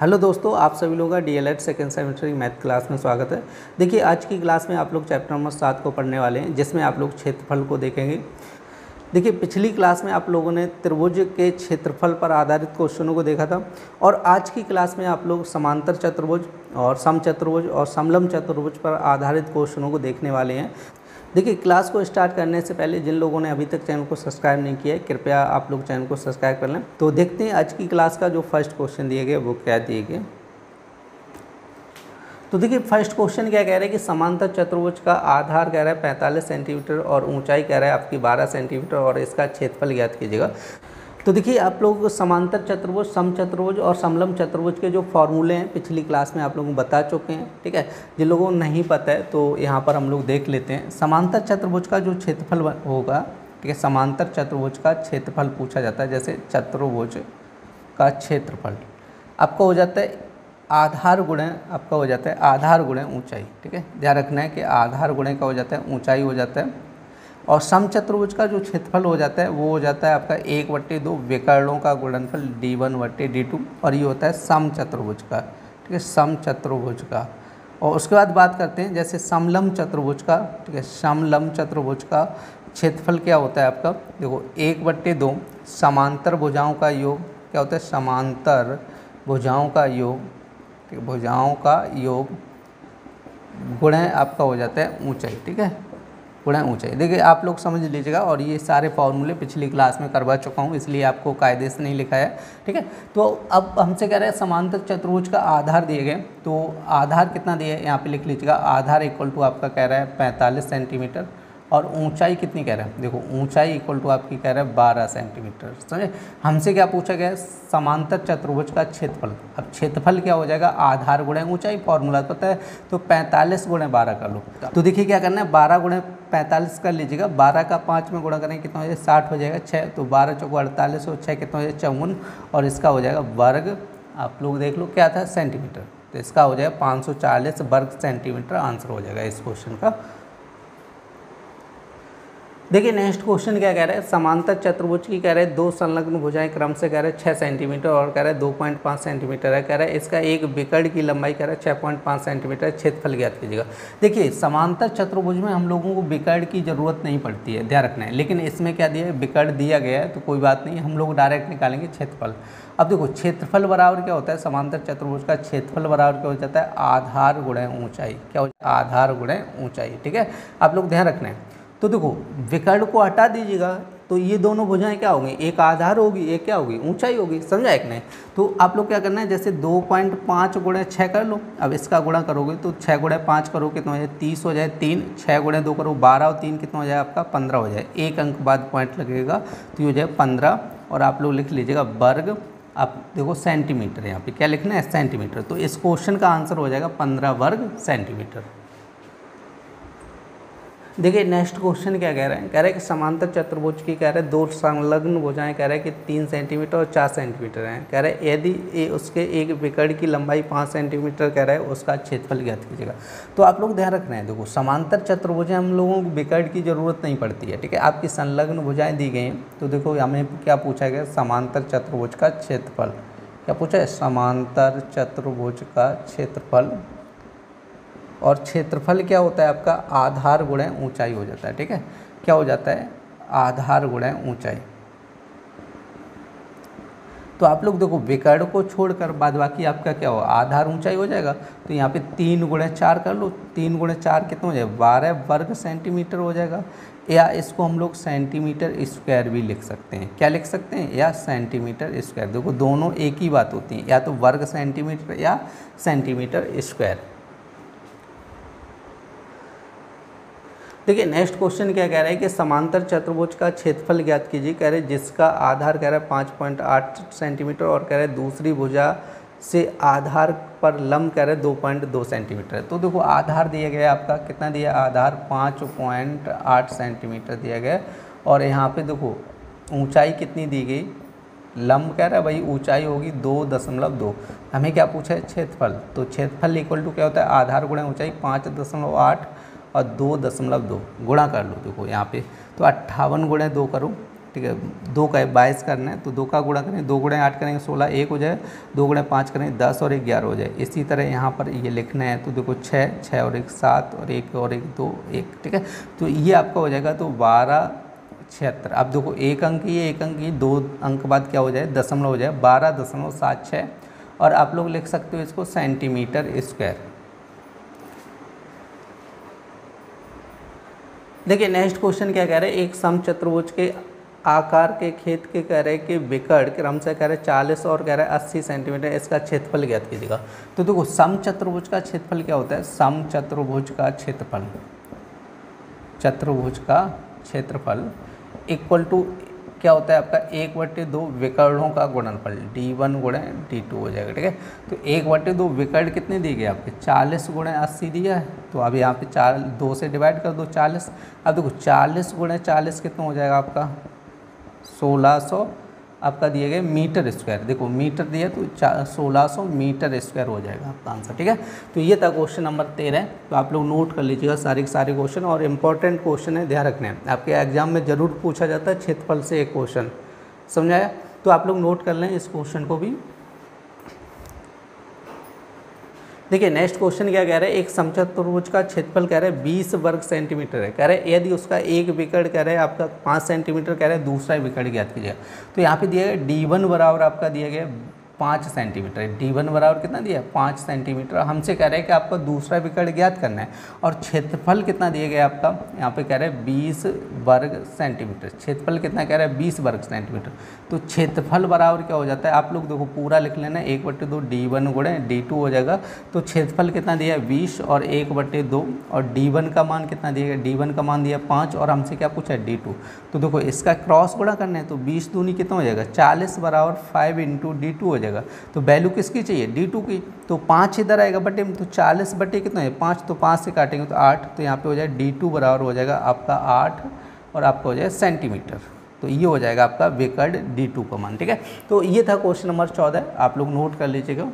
Hello दोस्तों, आप सभी लोगों का डीएलएड सेकेंड सेमेस्टर की मैथ क्लास में स्वागत है। देखिए, आज की क्लास में आप लोग चैप्टर नंबर 7 को पढ़ने वाले हैं, जिसमें आप लोग क्षेत्रफल को देखेंगे। देखिए, पिछली क्लास में आप लोगों ने त्रिभुज के क्षेत्रफल पर आधारित क्वेश्चनों को देखा था और आज की क्लास में आप लोग समांतर चतुर्भुज और समचतुर्भुज और समलंब चतुर्भुज पर आधारित क्वेश्चनों को देखने वाले हैं। देखिए, क्लास को स्टार्ट करने से पहले जिन लोगों ने अभी तक चैनल को सब्सक्राइब नहीं किया है, कृपया आप लोग चैनल को सब्सक्राइब कर लें। तो देखते हैं आज की क्लास का जो फर्स्ट क्वेश्चन दिए गए वो क्या दिए गए। तो देखिए, फर्स्ट क्वेश्चन क्या कह रहा है कि समांतर चतुर्भुज का आधार कह रहा है 45 सेंटीमीटर और ऊंचाई कह रहा है आपकी 12 सेंटीमीटर और इसका क्षेत्रफल ज्ञात कीजिएगा। तो देखिए, आप लोग समांतर चतुर्भुज, समचतुर्भुज और समलंब चतुर्भुज के जो फॉर्मूले हैं पिछली क्लास में आप लोगों को बता चुके हैं। ठीक है, जिन लोगों को नहीं पता है तो यहाँ पर हम लोग देख लेते हैं। समांतर चतुर्भुज का जो क्षेत्रफल होगा, ठीक है, समांतर चतुर्भुज का क्षेत्रफल पूछा जाता है। जैसे चतुर्भुज का क्षेत्रफल आपका हो जाता है आधार गुणे, आपका हो जाता है आधार गुणे ऊंचाई। ठीक है, ध्यान रखना है कि आधार गुणे का हो जाता है ऊंचाई हो जाता है। और समचतुर्भुज का जो क्षेत्रफल हो जाता है वो हो जाता है आपका 1/2 विकर्णों का गुणनफल d1/d2 और ये होता है समचतुर्भुज का। ठीक है, समचतुर्भुज का। और उसके बाद बात करते हैं जैसे समलंब चतुर्भुज का। ठीक है, समलंब चतुर्भुज का क्षेत्रफल क्या होता है आपका, देखो 1/2 समांतर भुजाओं का योग क्या होता है, समांतर भुजाओं का योग, ठीक है, भुजाओं का योग गुणे आपका हो जाता है ऊंचाई। ठीक है, गुणा ऊंचाई। देखिए, आप लोग समझ लीजिएगा और ये सारे फॉर्मूले पिछली क्लास में करवा चुका हूँ, इसलिए आपको कायदे से नहीं लिखा है। ठीक है, तो अब हमसे कह रहे हैं समांतर चतुर्भुज का आधार दिए गए, तो आधार कितना दिया है यहाँ पे लिख लीजिएगा। आधार इक्वल टू आपका कह रहा है 45 सेंटीमीटर और ऊंचाई कितनी कह रहा है, देखो ऊंचाई इक्वल टू आपकी कह रहा है 12 सेंटीमीटर। समझे, हमसे क्या पूछा गया है, समांतर चतुर्भुज का क्षेत्रफल। अब क्षेत्रफल क्या हो जाएगा, आधार गुणे ऊंचाई, फॉर्मूला पता है, तो 45 गुणे 12 कर लो। तो देखिए क्या करना है, 12 गुणे 45 कर लीजिएगा। 12 का 5 में गुणा करेंगे कितना हो जाएगा, 60 हो जाएगा। 6 तो 12 चौको 48 और 6 कितना हो जाएगा, 54 और इसका हो जाएगा वर्ग। आप लोग देख लो क्या था, सेंटीमीटर, तो इसका हो जाएगा 540 वर्ग सेंटीमीटर आंसर हो जाएगा इस क्वेश्चन का। देखिए, नेक्स्ट क्वेश्चन क्या कह रहा है, समांतर चतुर्भुज की कह रहे हैं दो संलग्न भुजाएं क्रम से कह रहे हैं 6 सेंटीमीटर और कह रहे हैं 2.5 सेंटीमीटर है। कह रहा है इसका एक विकर्ण की लंबाई कह रहा है 6.5 सेंटीमीटर, क्षेत्रफल ज्ञात कीजिएगा। देखिए, समांतर चतुर्भुज में हम लोगों को विकर्ण की जरूरत नहीं पड़ती है, ध्यान रखना है। लेकिन इसमें क्या दिया है, विकर्ण दिया गया है तो कोई बात नहीं, हम लोग डायरेक्ट निकालेंगे क्षेत्रफल। अब देखो, क्षेत्रफल बराबर क्या होता है, समांतर चतुर्भुज का क्षेत्रफल बराबर क्या हो जाता है, आधार गुणे ऊंचाई। क्या हो जाता है, आधार गुणे ऊंचाई। ठीक है, आप लोग ध्यान रखना है। तो देखो, विकर्ण को हटा दीजिएगा तो ये दोनों भुजाएं क्या होंगी, एक आधार होगी, एक क्या होगी, ऊंचाई होगी। समझा है कि नहीं। तो आप लोग क्या करना है, जैसे 2.5 गुणे 6 कर लो। अब इसका गुणा करोगे तो 6 गुणे 5 करो कितना हो जाए, 30 हो जाए। 3 6 गुणे 2 करो 12 और 3 कितना हो जाए आपका 15 हो जाए। एक अंक बाद पॉइंट लगेगा तो ये हो जाए 15 और आप लोग लिख लीजिएगा वर्ग। आप देखो सेंटीमीटर, यहाँ पे क्या लिखना है, सेंटीमीटर। तो इस क्वेश्चन का आंसर हो जाएगा 15 वर्ग सेंटीमीटर। देखिए, नेक्स्ट क्वेश्चन क्या कह रहे हैं, कह रहे हैं कि समांतर चतुर्भुज की कह रहे हैं दो संलग्न भुजाएं कह रहे हैं कि 3 सेंटीमीटर और 4 सेंटीमीटर हैं। कह रहे हैं यदि उसके एक विकर्ण की लंबाई 5 सेंटीमीटर कह रहे हैं, उसका क्षेत्रफल ज्ञात कीजिएगा। तो आप लोग ध्यान रखना है, देखो समांतर चतुर्भुज हम लोगों को विकर्ण की जरूरत नहीं पड़ती है। ठीक है, आपकी संलग्न भुजाएँ दी गई हैं। तो देखो, हमें क्या पूछा गया, समांतर चतुर्भुज का क्षेत्रफल। क्या पूछा है, समांतर चतुर्भुज का क्षेत्रफल। और क्षेत्रफल क्या होता है आपका, आधार गुणे ऊंचाई हो जाता है। ठीक है, क्या हो जाता है, आधार गुणे ऊंचाई। तो आप लोग देखो, विकर्ण को छोड़कर बाद बाकी आपका क्या हो, आधार ऊंचाई हो जाएगा। तो यहाँ पे 3 गुणे 4 कर लो। 3 गुणे 4 कितना हो जाएगा, 12 वर्ग सेंटीमीटर हो जाएगा। या इसको हम लोग सेंटीमीटर स्क्वायर भी लिख सकते हैं। क्या लिख सकते हैं, या सेंटीमीटर स्क्वायर। देखो, दोनों एक ही बात होती है, या तो वर्ग सेंटीमीटर या सेंटीमीटर स्क्वायर। देखिए, नेक्स्ट क्वेश्चन क्या कह रहा है कि समांतर चतुर्भुज का क्षेत्रफल ज्ञात कीजिए। कह रहे जिसका आधार कह रहा है 5.8 सेंटीमीटर और कह रहे दूसरी भुजा से आधार पर लंब कह रहे 2.2 सेंटीमीटर। तो देखो, आधार दिया गया आपका कितना दिया, आधार 5.8 सेंटीमीटर दिया गया और यहाँ पे देखो ऊंचाई कितनी दी गई, लंब कह रहा है भाई ऊंचाई होगी 2.2। हमें क्या पूछा है, क्षेत्रफल। तो क्षेत्रफल इक्वल टू क्या होता है, आधार गुणा ऊंचाई 5.8 और 2.2 गुणा कर लो। देखो यहाँ पे तो 58 गुणे 2 करो। ठीक है, 2 का 22 करना है तो 2 का गुणा करें, 2 गुणे 8 करेंगे 16, 1 हो जाए, 2 गुणे 5 करेंगे 10 और 1 11 हो जाए। इसी तरह यहाँ पर ये लिखना है तो देखो 6, 6 और 1 7 और 1 और 1 2 1, ठीक है। तो ये आपका हो जाएगा तो 1276। अब देखो एक अंक ये, एक अंक ये, 2 अंक बाद क्या हो जाए, दशमलव हो जाए, 12.76। और आप लोग लिख सकते हो इसको सेंटीमीटर स्क्वायर। देखिए नेक्स्ट क्वेश्चन क्या कह रहे हैं, एक समचतुर्भुज के आकार के खेत के कह रहे हैं कि विकर्ण क्रम से कह रहे हैं 40 और कह रहे हैं 80 सेंटीमीटर, इसका क्षेत्रफल ज्ञात कीजिएगा। तो देखो समचतुर्भुज का क्षेत्रफल क्या होता है, समचतुर्भुज का क्षेत्रफल, चतुर्भुज का क्षेत्रफल इक्वल टू क्या होता है आपका 1/2 विकर्णों का गुणनफल, d1 गुणे d2 हो जाएगा, ठीक है। तो 1/2 विकर्ण कितने दिए गए आपके, 40 गुणे 80 दिया है, तो अब यहाँ पे 2 से डिवाइड कर दो 40। अब देखो 40 गुणे 40 कितना हो जाएगा आपका 1600 आपका दिए गए मीटर स्क्वायर। देखो मीटर दिया तो 1600 मीटर स्क्वायर हो जाएगा आपका आंसर, ठीक है। तो ये था क्वेश्चन नंबर 13। तो आप लोग नोट कर लीजिएगा सारे के सारे क्वेश्चन, और इम्पॉर्टेंट क्वेश्चन है, ध्यान रखना है, आपके एग्जाम में जरूर पूछा जाता है क्षेत्रफल से एक क्वेश्चन, समझाया। तो आप लोग नोट कर लें इस क्वेश्चन को भी। देखिए नेक्स्ट क्वेश्चन क्या कह रहे हैं, एक समचतुर्भुज का क्षेत्रफल कह रहे हैं 20 वर्ग सेंटीमीटर है, कह रहे हैं यदि उसका एक विकर्ण कह रहे हैं आपका 5 सेंटीमीटर कह रहे हैं, दूसरा विकर्ण ज्ञात कीजिएगा। तो यहाँ पे दिया गया d1 बराबर आपका दिया गया 5 सेंटीमीटर, d1 बराबर कितना दिया 5 सेंटीमीटर। हमसे कह रहे हैं कि आपका दूसरा विकर्ण ज्ञात करना है, और क्षेत्रफल कितना दिया गया आपका, यहाँ पे कह रहे हैं 20 वर्ग सेंटीमीटर, क्षेत्रफल कितना कह रहे हैं 20 वर्ग सेंटीमीटर। तो क्षेत्रफल बराबर क्या हो जाता है, आप लोग देखो पूरा लिख लेना, 1/2 d1 गुणे d2 हो जाएगा। तो क्षेत्रफल कितना दिया है 20 और 1/2, और d1 का मान कितना दिया गया, d1 का मान दिया 5, और हमसे क्या पूछा है d2। तो देखो इसका क्रॉस गुणा करना है, तो 20 दूनी कितना हो जाएगा 40 बराबर 5 × d2 हो जाएगा। तो वैल्यू किसकी चाहिए d2 की, तो 5 इधर आएगा बटे में, तो 40 बटे कितना है 5, तो 5 से काटेंगे तो 8, तो यहाँ पे हो जाए d2 बराबर हो जाएगा आपका 8 और आपका हो जाए सेंटीमीटर। तो ये हो जाएगा आपका विकर्ण d2 का मान, ठीक है। तो ये था क्वेश्चन नंबर 14, आप लोग नोट कर लीजिएगा।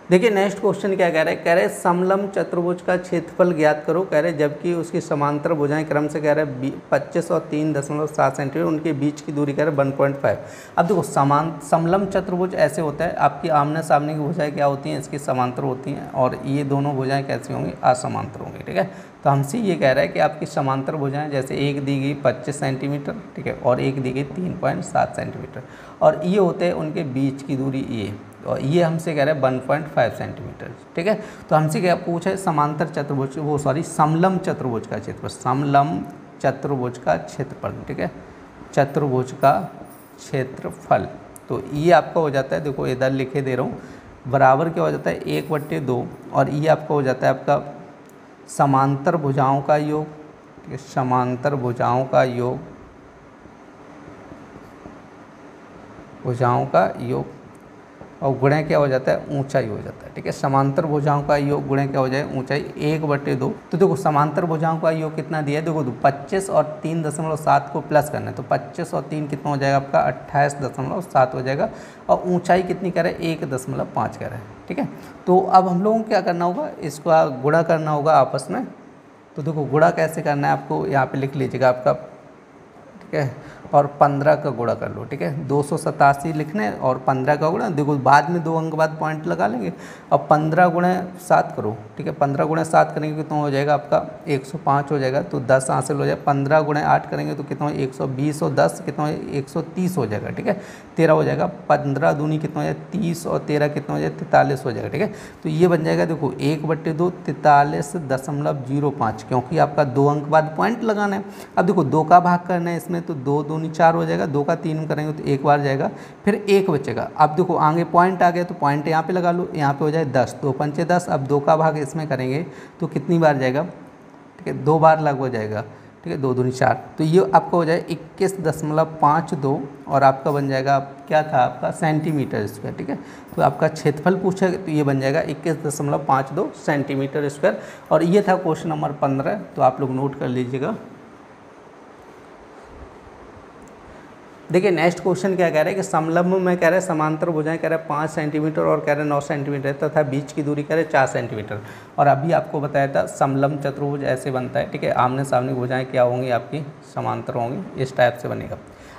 देखिए नेक्स्ट क्वेश्चन क्या कह रहे हैं, कह रहे हैं समलंब चतुर्भुज का क्षेत्रफल ज्ञात करो, कह रहे हैं जबकि उसकी समांतर भुजाएं क्रम से कह रहे हैं 25 और 3.7 सेंटीमीटर, उनके बीच की दूरी कह रहे हैं 1.5। अब देखो समलंब चतुर्भुज ऐसे होता है, आपकी आमने सामने की भुजाएं क्या होती हैं, इसकी समांतर होती हैं, और ये दोनों भुजाएं कैसी होंगी, असमांतर होंगी, ठीक है। तो हमसे ये कह रहा है कि आपकी समांतर भुजाएं जैसे एक दी गई 25 सेंटीमीटर, ठीक है, और एक दी गई 3.7 सेंटीमीटर, और ये होते हैं उनके बीच की दूरी ये, और ये हमसे कह रहे हैं 1.5 सेंटीमीटर, ठीक है। तो हमसे क्या पूछा है, समांतर चतुर्भुज समलंब चतुर्भुज का क्षेत्रफल, समलंब चतुर्भुज का क्षेत्रफल, ठीक है, चतुर्भुज का क्षेत्रफल। तो ये आपका हो जाता है, देखो इधर लिखे दे रहा हूँ, बराबर क्या हो जाता है 1/2, और ये आपका हो जाता है आपका समांतर भुजाओं का योग, ठीक है, समांतर भुजाओं का योग, भुजाओं का योग, और गुणा क्या हो जाता है ऊंचाई हो जाता है, ठीक है। समांतर भुजाओं का योग गुणा क्या हो जाए ऊंचाई 1/2। तो देखो समांतर भुजाओं का योग कितना दिया है, देखो 25 और 3.7 को प्लस करना है, तो 25 और 3 कितना हो जाएगा आपका 28.7 हो जाएगा, और ऊंचाई कितनी कह रहे हैं 1.5 कह रहे हैं, ठीक है। तो अब हम लोगों को क्या करना होगा, इसका गुणा करना होगा आपस में। तो देखो गुणा कैसे करना है आपको यहाँ पे लिख लीजिएगा आपका, ठीक है, और 15 का गुणा कर लो, ठीक है, 287 लिखने और 15 का गुणा, देखो बाद में 2 अंक बाद पॉइंट लगा लेंगे। अब 15 गुणे 7 करो, ठीक है, 15 गुणे 7 करेंगे कितना हो जाएगा आपका 105 हो जाएगा, तो 10 हासिल हो जाए। 15 गुणे 8 करेंगे तो कितना हो 120, और 10 कितना हो 130 हो जाएगा, ठीक है, 13 हो जाएगा। 15 दूनी कितना हो जाए 30, और 13 कितना हो जाए 43 हो जाएगा, ठीक है। तो ये बन जाएगा देखो 1/2 43.05, क्योंकि आपका 2 अंक बाद पॉइंट लगाना है। अब देखो 2 का भाग करना है इसमें, तो 2 दूनी 4 हो जाएगा, 2 का 3 करेंगे तो 1 बार जाएगा, फिर 1 बचेगा। अब देखो आगे पॉइंट आ गया, तो पॉइंट यहाँ पे लगा लो, यहाँ पे हो जाए 10, 2 पंचे 10। अब 2 का भाग इसमें करेंगे तो कितनी बार जाएगा, ठीक है, 2 बार लगभग जाएगा, ठीक है, 2 दूनी 4, तो ये आपका हो जाए 21.52, और आपका बन जाएगा क्या था आपका सेंटीमीटर स्क्वायर, ठीक है। तो आपका क्षेत्रफल पूछा तो ये बन जाएगा 21.52 सेंटीमीटर स्क्वायर, और ये था क्वेश्चन नंबर 15। तो आप लोग नोट कर लीजिएगा। देखिए नेक्स्ट क्वेश्चन क्या कह रहा है कि समलंब में कह रहे हैं समांतर भुजाएं कह रहे हैं 5 सेंटीमीटर और कह रहे हैं 9 सेंटीमीटर तथा बीच की दूरी कह रहे हैं 4 सेंटीमीटर। और अभी आपको बताया था समलंब चतुर्भुज ऐसे बनता है, ठीक है। आमने सामने भुजाएं क्या होंगी आपकी, समांतर होंगी, इस टाइप से बनेगा।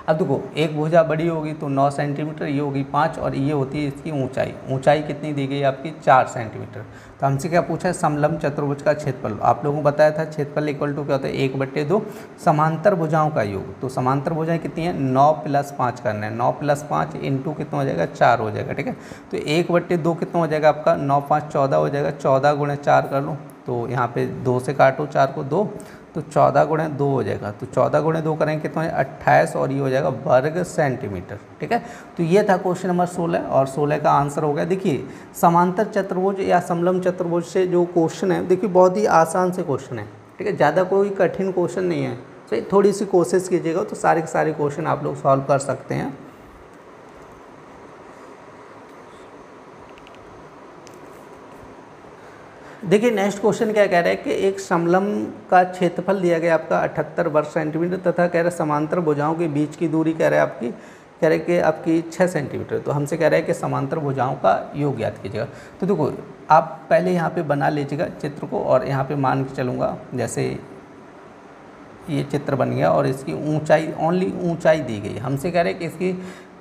अब देखो एक भुजा बड़ी होगी तो 9 सेंटीमीटर, ये होगी 5 और ये होती है इसकी ऊंचाई। ऊंचाई कितनी दी गई आपकी 4 सेंटीमीटर। तो हमसे क्या पूछा है, समलंब चतुर्भुज का क्षेत्रफल। आप लोगों को बताया था क्षेत्रफल इक्वल टू क्या होता है 1/2 समांतर भुजाओं का योग। तो समांतर भुजाएं कितनी है 9 + 5 करना है, 9 + 5 इंटू कितना हो जाएगा 4 हो जाएगा, ठीक है। तो 1/2 कितना हो जाएगा आपका 9 × 5 = 14 हो जाएगा, 14 × 4 कर लो। तो यहाँ पे 2 से काटो 4 को 2, तो 14 × 2 हो जाएगा। तो 14 × 2 करेंगे कितना है 28 और ये हो जाएगा वर्ग सेंटीमीटर, ठीक है। तो ये था क्वेश्चन नंबर 16 और 16 का आंसर हो गया। देखिए समांतर चतुर्भुज या समलंब चतुर्भुज से जो क्वेश्चन है देखिए बहुत ही आसान से क्वेश्चन है, ठीक है। ज़्यादा कोई कठिन क्वेश्चन नहीं है, सही। थोड़ी सी कोशिश कीजिएगा तो सारे के सारे क्वेश्चन आप लोग सॉल्व कर सकते हैं। देखिए नेक्स्ट क्वेश्चन क्या कह रहा है कि एक समलंब का क्षेत्रफल दिया गया आपका 78 वर्ग सेंटीमीटर तथा कह रहा है समांतर भुजाओं के बीच की दूरी कह रहा है आपकी, कह रहे कि आपकी 6 सेंटीमीटर। तो हमसे कह रहा है कि समांतर भुजाओं का योग ज्ञात कीजिएगा। तो देखो आप पहले यहाँ पे बना लीजिएगा चित्र को और यहाँ पे मान के चलूँगा, जैसे ये चित्र बन गया और इसकी ऊंचाई ओनली ऊंचाई दी गई। हमसे कह रहे हैं कि इसकी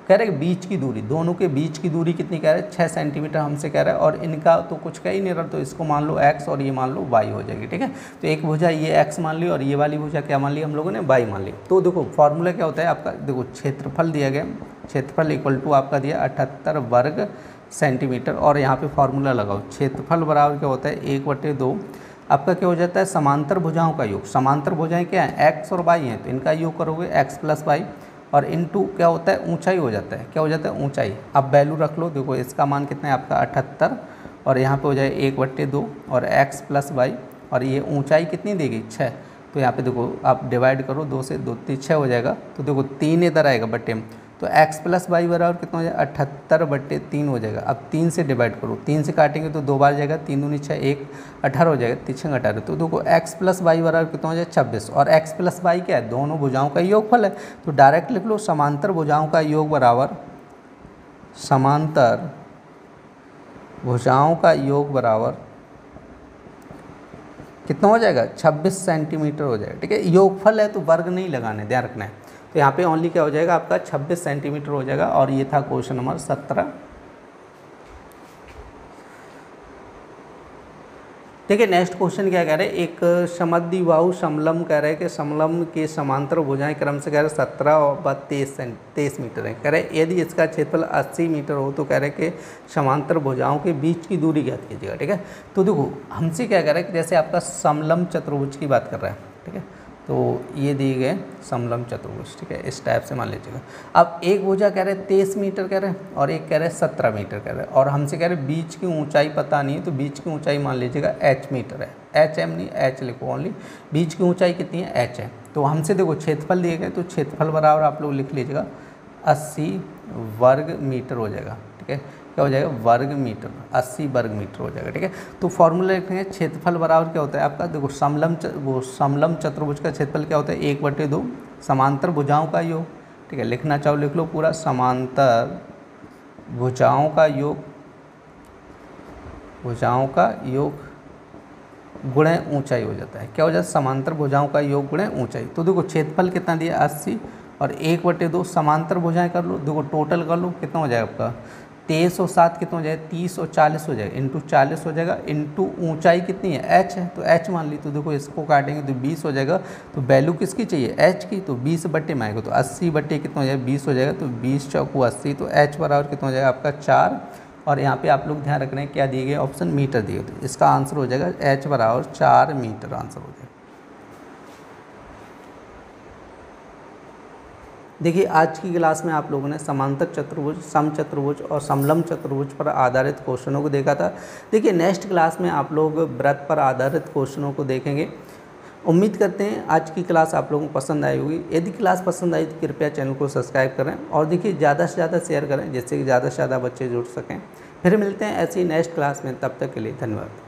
कह रहे हैं बीच की दूरी, दोनों के बीच की दूरी कितनी कह रहे हैं 6 सेंटीमीटर हमसे कह रहा है। और इनका तो कुछ कह ही नहीं रहा, तो इसको मान लो x और ये मान लो y हो जाएगी, ठीक है। तो एक भुजा ये x मान ली और ये वाली भुजा क्या मान ली हम लोगों ने y मान ली। तो देखो फॉर्मूला क्या होता है आपका, देखो क्षेत्रफल दिया गया, क्षेत्रफल इक्वल टू आपका दिया 78 वर्ग सेंटीमीटर और यहाँ पे फॉर्मूला लगाओ, क्षेत्रफल बराबर क्या होता है 1/2 आपका क्या हो जाता है समांतर भुजाओं का योग। समांतर भुजाएं क्या है x और y हैं, तो इनका योग करोगे x + y और इनटू क्या होता है ऊंचाई हो जाता है, क्या हो जाता है ऊंचाई। अब वैल्यू रख लो, देखो इसका मान कितना है आपका 78 और यहाँ पे हो जाए 1/2 और x + y और ये ऊंचाई कितनी देगी 6। तो यहाँ पे देखो आप डिवाइड करो, 2 से 2 3 6 हो जाएगा। तो देखो 3 इधर आएगा बट्टे में, तो x + y बराबर कितना हो जाएगा 78/3 हो जाएगा। अब 3 से डिवाइड करो, 3 से काटेंगे तो 2 बार जाएगा, 3 दूनी 6 1 18 हो जाएगा, 3 6 18। तो देखो x + y बराबर कितना हो जाएगा 26 और x + y क्या है दोनों भुजाओं का योगफल है। तो डायरेक्ट लिख लो समांतर भुजाओं का योग बराबर, समांतर भुजाओं का योग बराबर कितना हो जाएगा 26 सेंटीमीटर हो जाएगा, ठीक है। योगफल है तो वर्ग नहीं लगाने, ध्यान रखना है। तो यहाँ पे ओनली क्या हो जाएगा आपका 26 सेंटीमीटर हो जाएगा। और ये था क्वेश्चन नंबर 17। देखिए नेक्स्ट क्वेश्चन क्या कह रहे हैं, एक समद्विबाहु समलंब कह रहे हैं कि समलंब के समांतर भुजाएं क्रम से कह रहे हैं 17 और 23 मीटर है। कह रहे हैं यदि इसका क्षेत्रफल 80 मीटर हो तो कह रहे हैं कि समांतर भुजाओं के बीच की दूरी ज्ञात कीजिएगा, ठीक है। तो देखो हमसे क्या कह रहा है कि जैसे आपका समलंब चतुर्भुज की बात कर रहा है, ठीक है। तो ये दिए गए समलंब चतुर्भुज, ठीक है, इस टाइप से मान लीजिएगा। अब एक भुजा कह रहे हैं 23 मीटर कह रहे हैं और एक कह रहे हैं 17 मीटर कह रहे हैं और हमसे कह रहे हैं बीच की ऊंचाई पता नहीं है, तो बीच की ऊंचाई मान लीजिएगा h मीटर है, h m नहीं h लिखो ओनली, बीच की ऊंचाई कितनी है h है। तो हमसे देखो क्षेत्रफल दिए गए, तो क्षेत्रफल बराबर आप लोग लिख लीजिएगा 80 वर्ग मीटर हो जाएगा, ठीक है। क्या हो जाएगा वर्ग मीटर, 80 वर्ग मीटर हो जाएगा, ठीक है। तो फॉर्मूला लिखेंगे क्षेत्रफल बराबर क्या होता है आपका, देखो समलंब चतुर्भुज का क्षेत्रफल क्या होता है 1/2 समांतर भुजाओं का योग, ठीक है। लिखना चाहो लिख लो पूरा, समांतर भुजाओं का योग, भुजाओं का योग गुणे ऊंचाई हो जाता है, क्या हो जाता है समांतर भुजाओं का योग गुणे ऊंचाई। तो देखो क्षेत्रफल कितना दिया 80 और 1/2 समांतर भुजाएं कर लो, देखो टोटल कर लो कितना हो जाएगा आपका 23 और 7 कितना हो जाएगा 30 और 40 हो जाएगा, इंटू 40 हो जाएगा, इंटू ऊंचाई कितनी है h है, तो h मान ली। तो देखो इसको काटेंगे तो 20 हो जाएगा। तो वैल्यू किसकी चाहिए h की, तो 20 बट्टे में आएगा, तो 80 बट्टे कितना हो जाएगा 20 हो जाएगा, तो 20 चौको 80, तो h बराबर कितना हो जाएगा आपका 4। और यहाँ पे आप लोग ध्यान रख रहे हैं क्या दिए गए ऑप्शन मीटर दिए, तो इसका आंसर हो जाएगा h बराबर 4 मीटर आंसर हो जाएगा। देखिए आज की क्लास में आप लोगों ने समांतर चतुर्भुज, समचतुर्भुज और समलंब चतुर्भुज पर आधारित क्वेश्चनों को देखा था। देखिए नेक्स्ट क्लास में आप लोग वृत्त पर आधारित क्वेश्चनों को देखेंगे। उम्मीद करते हैं आज की क्लास आप लोगों को पसंद आई होगी। यदि क्लास पसंद आई तो कृपया चैनल को सब्सक्राइब करें और देखिए ज़्यादा से ज़्यादा शेयर करें जिससे कि ज़्यादा से ज़्यादा बच्चे जुड़ सकें। फिर मिलते हैं ऐसी नेक्स्ट क्लास में, तब तक के लिए धन्यवाद।